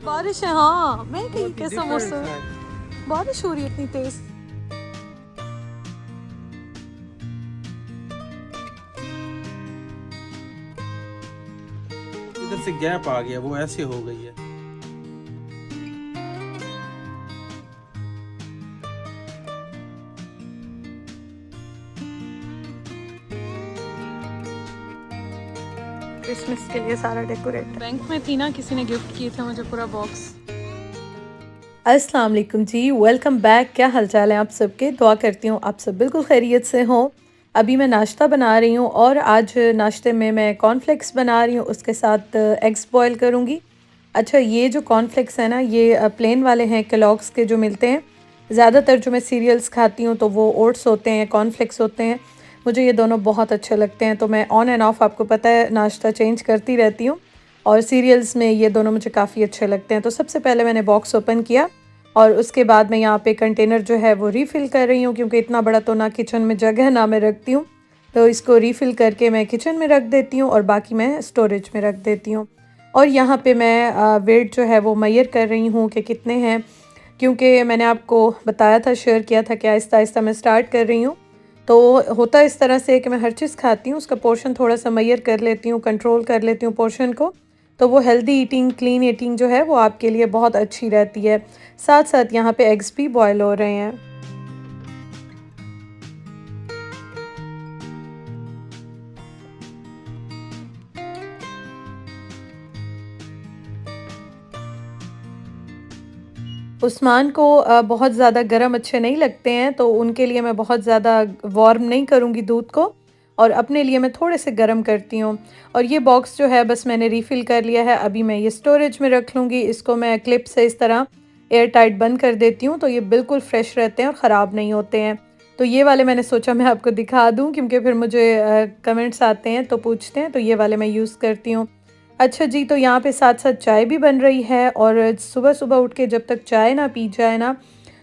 बारिश है। हाँ, मैं कहीं बहुत ही कैसा डिफरेंट मौसम, सा है। बारिश हो रही है इतनी तेज। इधर से गैप आ गया, वो ऐसे हो गई है। क्रिसमस के लिए सारा डेकोरेट। बैंक में थी ना, किसी ने गिफ्ट किए थे मुझे पूरा बॉक्स। अस्सलाम वालेकुम जी, वेलकम बैक। क्या हालचाल है आप सबके? दुआ करती हूँ आप सब बिल्कुल खैरियत से हों। अभी मैं नाश्ता बना रही हूँ और आज नाश्ते में मैं कॉर्नफ्लेक्स बना रही हूँ, उसके साथ एग्स बॉयल करूँगी। अच्छा, ये जो कॉर्नफ्लेक्स है ना, ये प्लेन वाले हैं, केलॉग्स के जो मिलते हैं। ज़्यादातर जो मैं सीरियल्स खाती हूँ तो वो ओट्स होते हैं, कॉर्नफ्लेक्स होते हैं। मुझे ये दोनों बहुत अच्छे लगते हैं, तो मैं ऑन एंड ऑफ, आपको पता है, नाश्ता चेंज करती रहती हूँ। और सीरियल्स में ये दोनों मुझे काफ़ी अच्छे लगते हैं। तो सबसे पहले मैंने बॉक्स ओपन किया और उसके बाद मैं यहाँ पे कंटेनर जो है वो रीफ़िल कर रही हूँ, क्योंकि इतना बड़ा तो ना किचन में जगह ना मैं रखती हूँ। तो इसको रीफ़िल करके मैं किचन में रख देती हूँ और बाकी मैं स्टोरेज में रख देती हूँ। और यहाँ पे मैं वेट जो है वो मेजर कर रही हूँ कि कितने हैं, क्योंकि मैंने आपको बताया था, शेयर किया था कि आहिस्ता आहिस्ता मैं स्टार्ट कर रही हूँ। तो होता इस तरह से कि मैं हर चीज़ खाती हूँ, उसका पोर्शन थोड़ा सा मेजर कर लेती हूँ, कंट्रोल कर लेती हूँ पोर्शन को। तो वो हेल्दी ईटिंग, क्लीन ईटिंग जो है वो आपके लिए बहुत अच्छी रहती है। साथ साथ यहाँ पे एग्स भी बॉयल हो रहे हैं। उस्मान को बहुत ज़्यादा गर्म अच्छे नहीं लगते हैं, तो उनके लिए मैं बहुत ज़्यादा वार्म नहीं करूँगी दूध को, और अपने लिए मैं थोड़े से गर्म करती हूँ। और ये बॉक्स जो है बस मैंने रीफ़िल कर लिया है, अभी मैं ये स्टोरेज में रख लूँगी। इसको मैं क्लिप से इस तरह एयर टाइट बंद कर देती हूँ, तो ये बिल्कुल फ्रेश रहते हैं और ख़राब नहीं होते हैं। तो ये वाले मैंने सोचा मैं आपको दिखा दूँ, क्योंकि फिर मुझे कमेंट्स आते हैं तो पूछते हैं, तो ये वाले मैं यूज़ करती हूँ। अच्छा जी, तो यहाँ पे साथ-साथ चाय भी बन रही है, और सुबह-सुबह उठ के जब तक चाय ना पी जाए ना,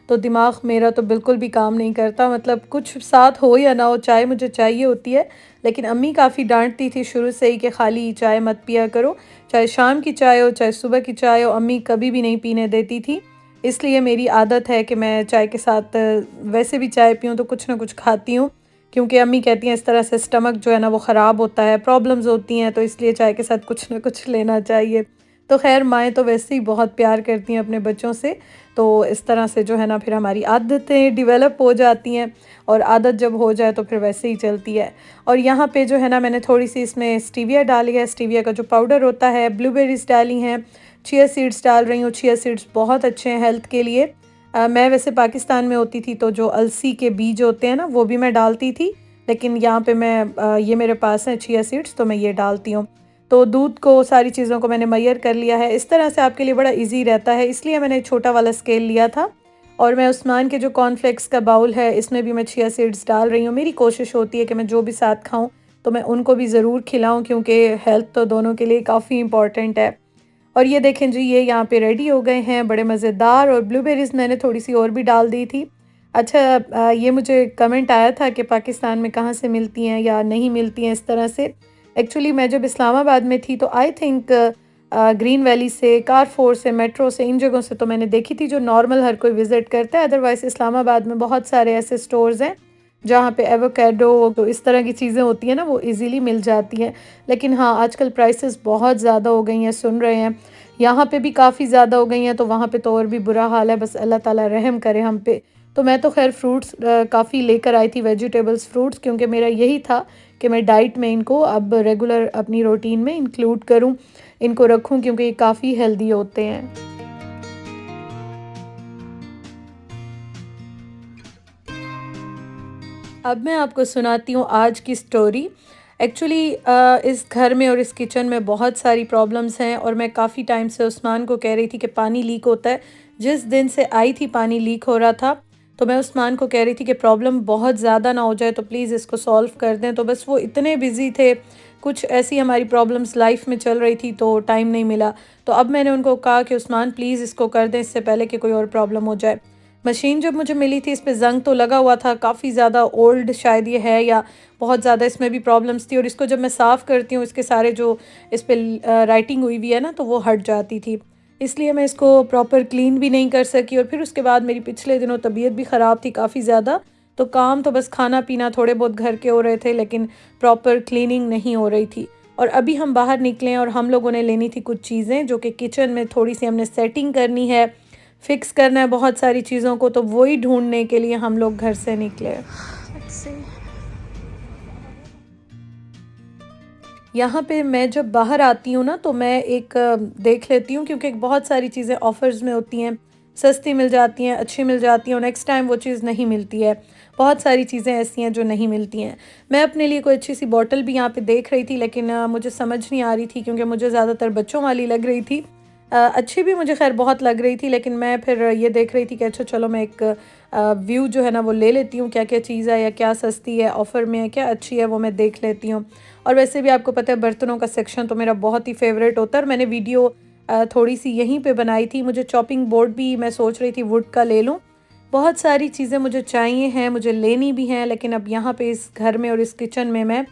तो दिमाग मेरा तो बिल्कुल भी काम नहीं करता। मतलब कुछ साथ हो या ना हो, चाय मुझे चाहिए होती है। लेकिन अम्मी काफ़ी डाँटती थी शुरू से ही कि खाली चाय मत पिया करो, चाहे शाम की चाय हो, चाहे सुबह की चाय हो, अम्मी कभी भी नहीं पीने देती थी। इसलिए मेरी आदत है कि मैं चाय के साथ वैसे भी चाय पीऊँ तो कुछ ना कुछ खाती हूँ, क्योंकि अम्मी कहती हैं इस तरह से स्टमक जो है ना वो ख़राब होता है, प्रॉब्लम्स होती हैं, तो इसलिए चाय के साथ कुछ ना कुछ लेना चाहिए। तो ख़ैर, माएँ तो वैसे ही बहुत प्यार करती हैं अपने बच्चों से, तो इस तरह से जो है ना फिर हमारी आदतें डेवलप हो जाती हैं, और आदत जब हो जाए तो फिर वैसे ही चलती है। और यहाँ पे जो है ना मैंने थोड़ी-सी इसमें स्टीविया डाली है, स्टीविया का जो पाउडर होता है, ब्लूबेरीज़ डाली हैं, चिया सीड्स डाल रही हूँ। चिया सीड्स बहुत अच्छे हैं हेल्थ के लिए। मैं वैसे पाकिस्तान में होती थी तो जो अलसी के बीज होते हैं ना वो भी मैं डालती थी, लेकिन यहाँ पे मैं ये मेरे पास हैं चिया सीड्स, तो मैं ये डालती हूँ। तो दूध को, सारी चीज़ों को मैंने मेजर कर लिया है। इस तरह से आपके लिए बड़ा इजी रहता है, इसलिए मैंने छोटा वाला स्केल लिया था। और मैं उस्मान के जो कॉर्नफ्लेक्स का बाउल है इसमें भी मैं चिया सीड्स डाल रही हूँ। मेरी कोशिश होती है कि मैं जो भी साथ खाऊँ तो मैं उनको भी ज़रूर खिलाऊँ, क्योंकि हेल्थ तो दोनों के लिए काफ़ी इंपॉर्टेंट है। और ये देखें जी, ये यहाँ पे रेडी हो गए हैं, बड़े मज़ेदार। और ब्लूबेरीज़ मैंने थोड़ी सी और भी डाल दी थी। अच्छा, ये मुझे कमेंट आया था कि पाकिस्तान में कहाँ से मिलती हैं या नहीं मिलती हैं इस तरह से। एक्चुअली मैं जब इस्लामाबाद में थी तो आई थिंक ग्रीन वैली से, कारफोर से, मेट्रो से, इन जगहों से तो मैंने देखी थी जो नॉर्मल हर कोई विज़िट करता है। अदरवाइज़ इस्लामाबाद में बहुत सारे ऐसे स्टोर्स हैं जहाँ पे एवोकेडो, तो इस तरह की चीज़ें होती हैं ना, वो इजीली मिल जाती हैं। लेकिन हाँ, आजकल प्राइसेस बहुत ज़्यादा हो गई हैं, सुन रहे हैं। यहाँ पे भी काफ़ी ज़्यादा हो गई हैं, तो वहाँ पे तो और भी बुरा हाल है। बस अल्लाह ताला रहम करे हम पे। तो मैं तो खैर फ्रूट्स काफ़ी लेकर आई थी, वेजिटेबल्स, फ्रूट्स, क्योंकि मेरा यही था कि मैं डाइट में इनको अब रेगुलर अपनी रूटीन में इंक्लूड करूँ, इनको रखूँ, क्योंकि ये काफ़ी हेल्दी होते हैं। अब मैं आपको सुनाती हूँ आज की स्टोरी। एक्चुअली इस घर में और इस किचन में बहुत सारी प्रॉब्लम्स हैं, और मैं काफ़ी टाइम से उस्मान को कह रही थी कि पानी लीक होता है। जिस दिन से आई थी पानी लीक हो रहा था, तो मैं उस्मान को कह रही थी कि प्रॉब्लम बहुत ज़्यादा ना हो जाए, तो प्लीज़ इसको सॉल्व कर दें। तो बस वो इतने बिज़ी थे, कुछ ऐसी हमारी प्रॉब्लम्स लाइफ में चल रही थी, तो टाइम नहीं मिला। तो अब मैंने उनको कहा कि उस्मान प्लीज़ इसको कर दें, इससे पहले कि कोई और प्रॉब्लम हो जाए। मशीन जब मुझे मिली थी, इस पे ज़ंग तो लगा हुआ था, काफ़ी ज़्यादा ओल्ड शायद ये है, या बहुत ज़्यादा इसमें भी प्रॉब्लम्स थी। और इसको जब मैं साफ़ करती हूँ, इसके सारे जो इस पे राइटिंग हुई हुई है ना, तो वो हट जाती थी। इसलिए मैं इसको प्रॉपर क्लीन भी नहीं कर सकी। और फिर उसके बाद मेरी पिछले दिनों तबीयत भी ख़राब थी काफ़ी ज़्यादा, तो काम तो बस खाना पीना थोड़े बहुत घर के हो रहे थे, लेकिन प्रॉपर क्लीनिंग नहीं हो रही थी। और अभी हम बाहर निकले और हम लोगों ने लेनी थी कुछ चीज़ें जो कि किचन में थोड़ी सी हमने सेटिंग करनी है, फ़िक्स करना है बहुत सारी चीज़ों को, तो वही ढूंढने के लिए हम लोग घर से निकले। यहाँ पे मैं जब बाहर आती हूँ ना, तो मैं एक देख लेती हूँ, क्योंकि बहुत सारी चीज़ें ऑफ़र्स में होती हैं, सस्ती मिल जाती हैं, अच्छी मिल जाती हैं, और नेक्स्ट टाइम वो चीज़ नहीं मिलती है। बहुत सारी चीज़ें ऐसी हैं जो नहीं मिलती हैं। मैं अपने लिए कोई अच्छी सी बॉटल भी यहाँ पे देख रही थी, लेकिन मुझे समझ नहीं आ रही थी, क्योंकि मुझे ज़्यादातर बच्चों वाली लग रही थी। अच्छी भी मुझे खैर बहुत लग रही थी, लेकिन मैं फिर ये देख रही थी कि अच्छा चलो मैं एक व्यू जो है ना वो ले लेती हूँ, क्या क्या चीज़ है या क्या सस्ती है, ऑफ़र में है, क्या अच्छी है, वो मैं देख लेती हूँ। और वैसे भी आपको पता है बर्तनों का सेक्शन तो मेरा बहुत ही फेवरेट होता है, और मैंने वीडियो थोड़ी सी यहीं पे बनाई थी। मुझे चॉपिंग बोर्ड भी मैं सोच रही थी वुड का ले लूँ। बहुत सारी चीज़ें मुझे चाहिए हैं, मुझे लेनी भी हैं, लेकिन अब यहाँ पे इस घर में और इस किचन में मैं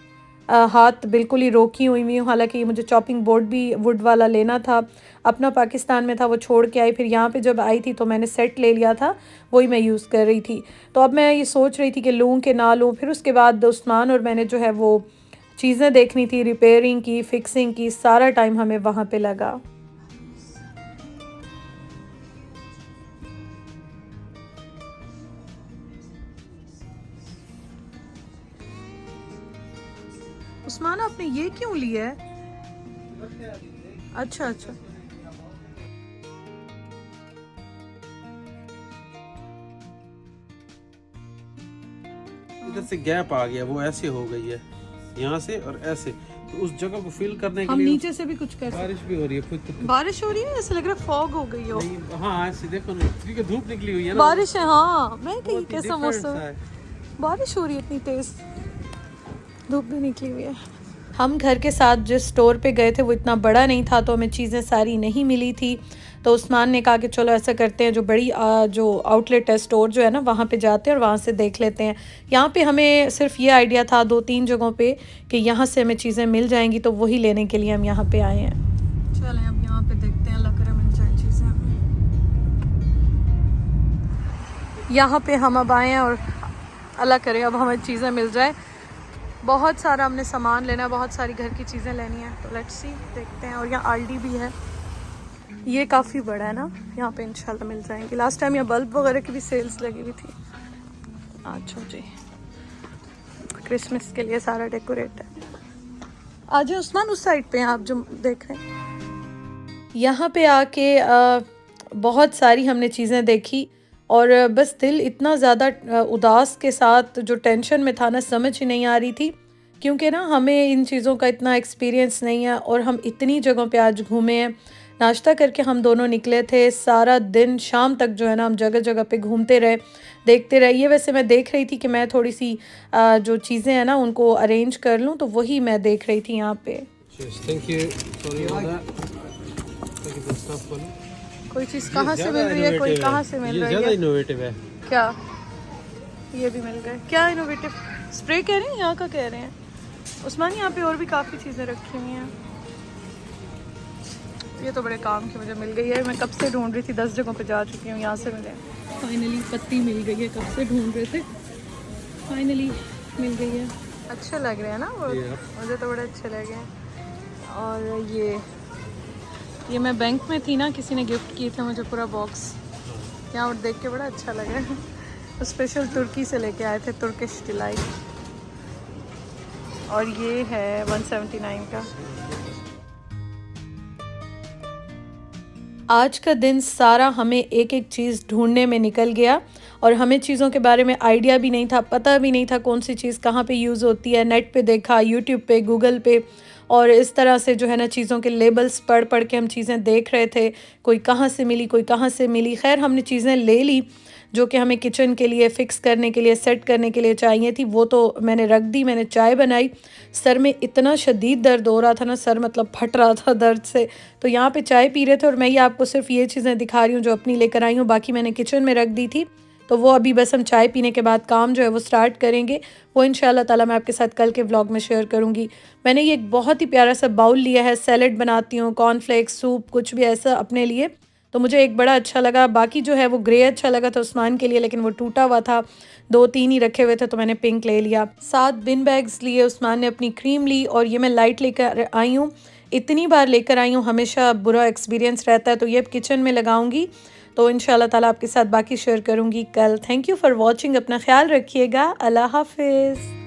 हाथ बिल्कुल ही रोकी हुई हूँ। हालांकि मुझे चॉपिंग बोर्ड भी वुड वाला लेना था, अपना पाकिस्तान में था, वो छोड़ के आई, फिर यहाँ पे जब आई थी तो मैंने सेट ले लिया था, वही मैं यूज़ कर रही थी। तो अब मैं ये सोच रही थी कि लूँ कि ना लूँ। फिर उसके बाद उस्मान और मैंने जो है वो चीज़ें देखनी थी, रिपेयरिंग की, फिक्सिंग की, सारा टाइम हमें वहाँ पे लगा। उस्मान आपने ये क्यों लिया है? अच्छा अच्छा। इधर से गैप आ गया, वो ऐसे हो गई है, यहाँ से और ऐसे, तो उस जगह को फिल करने के हम लिए नीचे से भी कुछ कर सकते। बारिश भी हो रही है, खुद बारिश हो रही है, ऐसा लग रहा है फॉग हो गई हो। नहीं, हाँ ऐसे देखो ना, क्योंकि धूप निकली हुई है ना, बारिश है, हाँ मैं कहीं बहुत ही कैसा different मौसम सा है, है। बारिश हो रही है इतनी तेज, धूप भी निकली हुई है। हम घर के साथ जिस स्टोर पे गए थे वो इतना बड़ा नहीं था, तो हमें चीज़ें सारी नहीं मिली थी। तो उस्मान ने कहा कि चलो ऐसा करते हैं, जो बड़ी जो आउटलेट है, स्टोर जो है ना, वहाँ पे जाते हैं और वहाँ से देख लेते हैं। यहाँ पे हमें सिर्फ ये आइडिया था 2-3 जगहों पे कि यहाँ से हमें चीज़ें मिल जाएंगी, तो वही लेने के लिए हम यहाँ पे आए हैं। चलें अब यहाँ पे देखते हैं, अल्लाह करे मिल जाए चीज़ें हमें। यहाँ पे हम अब आए हैं और अल्लाह करे अब हमें चीज़ें मिल जाए। बहुत सारा हमने सामान लेना है, बहुत सारी घर की चीज़ें लेनी है, तो लेट्स सी, देखते हैं। और यहाँ आलडी भी है, ये काफ़ी बड़ा है ना, यहाँ पे इंशाल्लाह मिल जाएंगे। लास्ट टाइम यहाँ बल्ब वगैरह की भी सेल्स लगी हुई थी। अच्छा जी, क्रिसमस के लिए सारा डेकोरेट है। आज उस्मान उस साइड पे हैं आप जो देख रहे हैं। यहाँ पे आके बहुत सारी हमने चीज़ें देखी, और बस दिल इतना ज़्यादा उदास के साथ, जो टेंशन में था ना, समझ ही नहीं आ रही थी, क्योंकि ना हमें इन चीज़ों का इतना एक्सपीरियंस नहीं है, और हम इतनी जगहों पे आज घूमे हैं। नाश्ता करके हम दोनों निकले थे, सारा दिन शाम तक जो है ना हम जगह जगह पे घूमते रहे, देखते रहे। ये वैसे मैं देख रही थी कि मैं थोड़ी सी जो चीज़ें हैं ना उनको अरेंज कर लूँ, तो वही मैं देख रही थी यहाँ पे। कोई चीज़ कहाँ से मिल रही है, कोई कहाँ से मिल रही है, इनोवेटिव है क्या ये भी मिल गए? क्या इनोवेटिव स्प्रे कह रहे हैं, यहाँ का कह रहे हैं उस्मान? यहाँ पे और भी काफ़ी चीज़ें रखी हुई हैं। ये तो बड़े काम की मुझे मिल गई है, मैं कब से ढूंढ रही थी, 10 जगहों पे जा चुकी हूँ, यहाँ से मिले। फाइनली पत्ती मिल गई है, कब से ढूंढ रहे थे, फाइनली मिल गई है। अच्छे लग रहे हैं ना वो, मुझे तो बड़े अच्छे लगे हैं। और ये मैं बैंक में थी ना, किसी ने गिफ्ट किए थे मुझे पूरा बॉक्स, यहाँ और देख के बड़ा अच्छा लगा है। स्पेशल तुर्की से लेके आए थे, तुर्किश डिलाइट, और ये है 179 का। आज का दिन सारा हमें एक एक चीज़ ढूंढने में निकल गया, और हमें चीज़ों के बारे में आइडिया भी नहीं था, पता भी नहीं था कौन सी चीज़ कहाँ पे यूज़ होती है। नेट पे देखा, यूट्यूब पे, गूगल पे, और इस तरह से जो है ना चीज़ों के लेबल्स पढ़ पढ़ के हम चीज़ें देख रहे थे, कोई कहाँ से मिली, कोई कहाँ से मिली। खैर हमने चीज़ें ले ली जो कि हमें किचन के लिए, फ़िक्स करने के लिए, सेट करने के लिए चाहिए थी, वो तो मैंने रख दी। मैंने चाय बनाई, सर में इतना शदीद दर्द हो रहा था ना, सर मतलब फट रहा था दर्द से, तो यहाँ पे चाय पी रहे थे। और मैं ये आपको सिर्फ ये चीज़ें दिखा रही हूँ जो अपनी लेकर आई हूँ, बाकी मैंने किचन में रख दी थी। तो वो अभी बस हम चाय पीने के बाद काम जो है वो स्टार्ट करेंगे। वो इंशाल्लाह ताला मैं आपके साथ कल के व्लॉग में शेयर करूँगी। मैंने ये एक बहुत ही प्यारा सा बाउल लिया है, सैलेड बनाती हूँ, कॉर्नफ्लेक्स, सूप, कुछ भी ऐसा अपने लिए, तो मुझे एक बड़ा अच्छा लगा। बाकी जो है वो ग्रे अच्छा लगा था उस्मान के लिए, लेकिन वो टूटा हुआ था, 2-3 ही रखे हुए थे, तो मैंने पिंक ले लिया। 7 बिन बैग्स लिए, उस्मान ने अपनी क्रीम ली, और ये मैं लाइट लेकर आई हूँ। इतनी बार लेकर आई हूँ, हमेशा बुरा एक्सपीरियंस रहता है, तो ये अब किचन में लगाऊंगी। तो इंशाल्लाह ताला आपके साथ बाकी शेयर करूँगी कल। Thank you for watching. अपना ख्याल रखिएगा। अल्लाह हाफिज़।